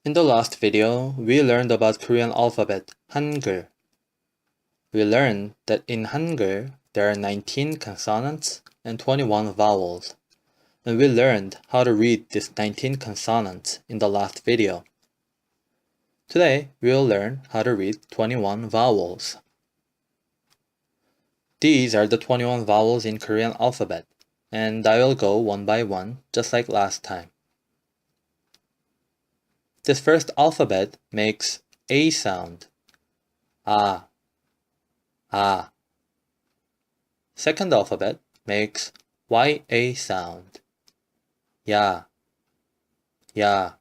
In the last video, we learned about Korean alphabet, Hangul. We learned that in Hangul, there are 19 consonants and 21 vowels. And we learned how to read these 19 consonants in the last video. Today, we'll learn how to read 21 vowels. These are the 21 vowels in Korean alphabet, and I will go one by one, just like last time. This first alphabet makes A sound. Ah. Ah. Second alphabet makes YA sound. Ya. Ya.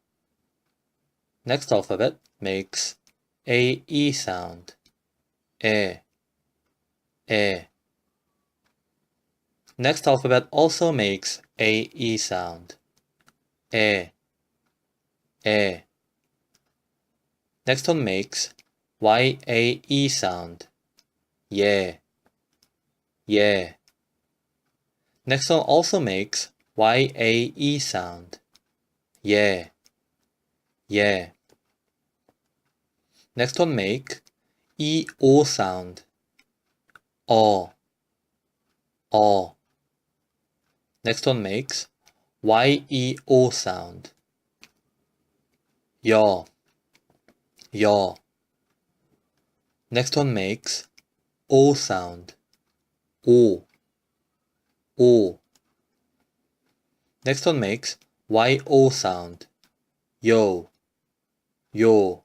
Next alphabet makes AE sound. E. E. Next alphabet also makes AE sound. E. E. Next one makes YAE sound. Ye. Ye. Next one also makes YAE sound. Ye. Ye. Next one make EO sound. O. O. Next one makes YEO sound. Yo. Yo. Next one makes O sound. O. O. Next one makes YO sound. Yo. Yo.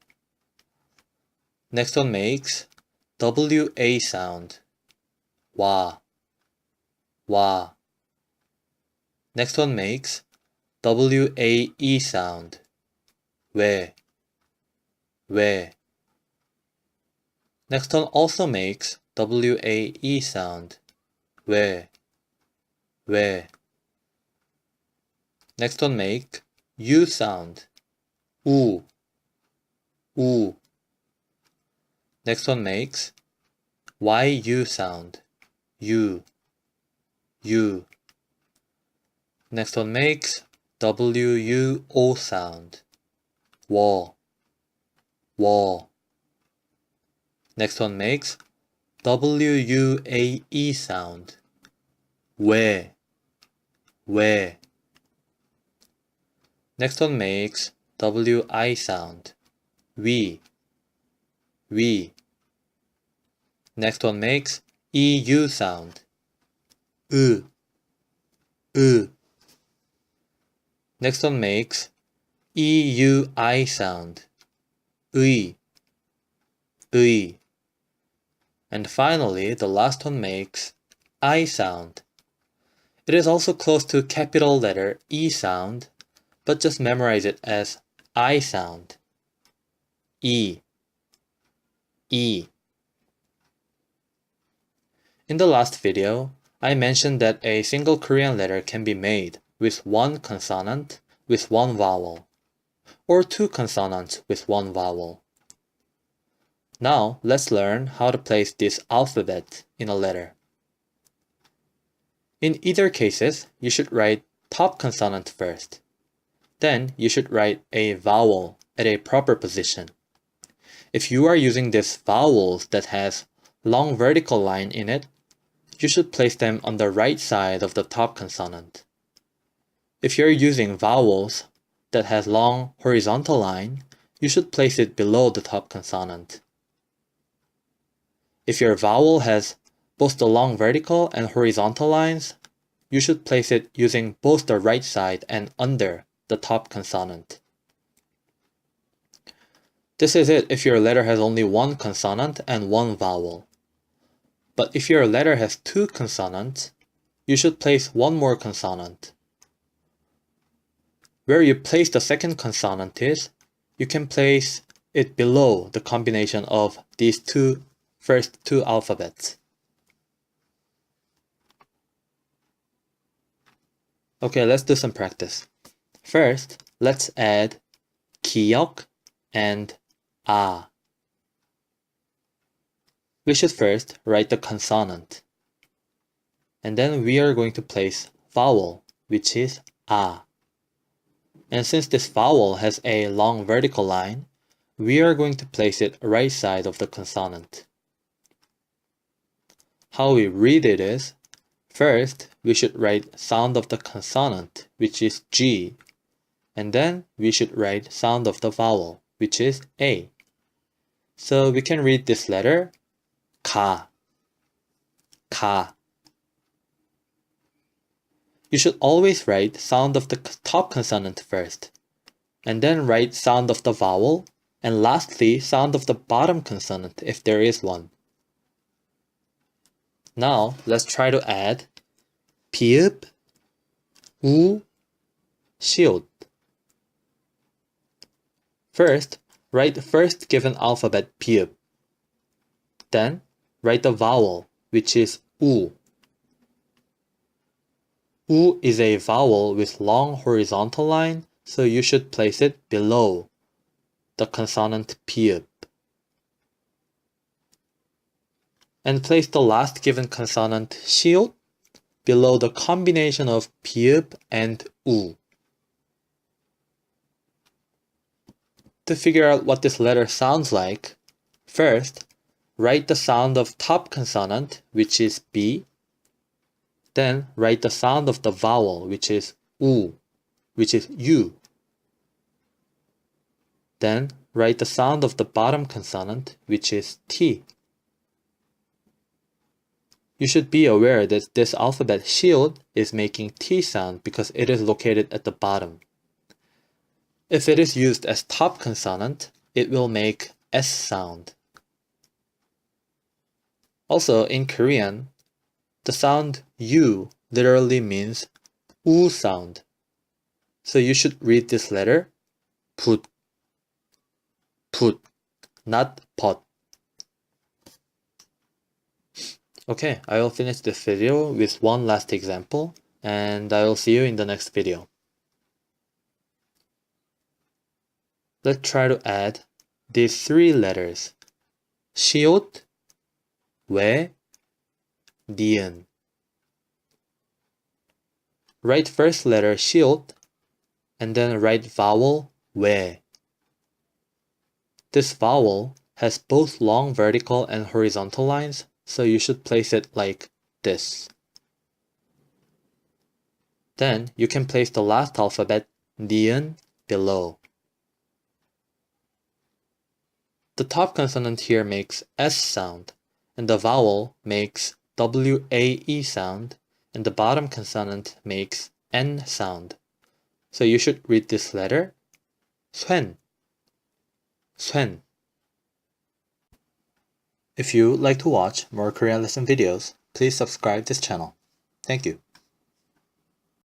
Next one makes WA sound. Wa. Wa. Next one makes WAE sound. We. We. Next one also makes WAE sound. We. We. Next one make U sound. U. U. Next one makes YU sound. U. U. Next one makes WUO sound. Wo. Wo. Next one makes WUAE sound. We. We. Next one makes WI sound. We. We. Next one makes EU sound. U. U. Next one makes EUI sound. Ui. Ui. And finally, the last one makes I sound. It is also close to capital letter E sound, but just memorize it as I sound. E. E. In the last video, I mentioned that a single Korean letter can be made with one consonant with one vowel, or two consonants with one vowel. Now, let's learn how to place this alphabet in a letter. In either cases, you should write top consonant first. Then you should write a vowel at a proper position. If you are using these vowels that has long vertical line in it, you should place them on the right side of the top consonant. If you're using vowels that has long horizontal line, you should place it below the top consonant. If your vowel has both the long vertical and horizontal lines, you should place it using both the right side and under the top consonant. This is it if your letter has only one consonant and one vowel. But if your letter has two consonants, you should place one more consonant. Where you place the second consonant is, you can place it below the combination of these first two alphabets. Okay, let's do some practice. First, let's add 기역 and 아. We should first write the consonant. And then we are going to place vowel, which is 아. And since this vowel has a long vertical line, we are going to place it right side of the consonant. How we read it is, first we should write sound of the consonant, which is G, and then we should write sound of the vowel, which is A. So we can read this letter, ka, ka. You should always write sound of the top consonant first, and then write sound of the vowel, and lastly sound of the bottom consonant if there is one. Now let's try to add 비읍, 우, 시옷. First, write the first given alphabet 비읍. Then write the vowel, which is 우. 우 is a vowel with long horizontal line, so you should place it below the consonant 비읍. And place the last given consonant 시옷 below the combination of 비읍 and 우. To figure out what this letter sounds like, first, write the sound of top consonant, which is B. Then write the sound of the vowel, which is 우, which is U. Then write the sound of the bottom consonant, which is T. You should be aware that this alphabet 시옷 is making T sound because it is located at the bottom. If it is used as top consonant, it will make S sound. Also, in Korean, the sound U literally means U sound. So you should read this letter put, not pot. Okay, I will finish this video with one last example, and I will see you in the next video. Let's try to add these three letters. 시옷, 왜, 니은. Write first letter 시옷, and then write vowel 왜. This vowel has both long vertical and horizontal lines, so you should place it like this. Then you can place the last alphabet, 니은, below. The top consonant here makes S sound, and the vowel makes WAE sound, and the bottom consonant makes N sound. So you should read this letter, 쇠n, 쇠n. If you would like to watch more Korean lesson videos, please subscribe this channel. Thank you.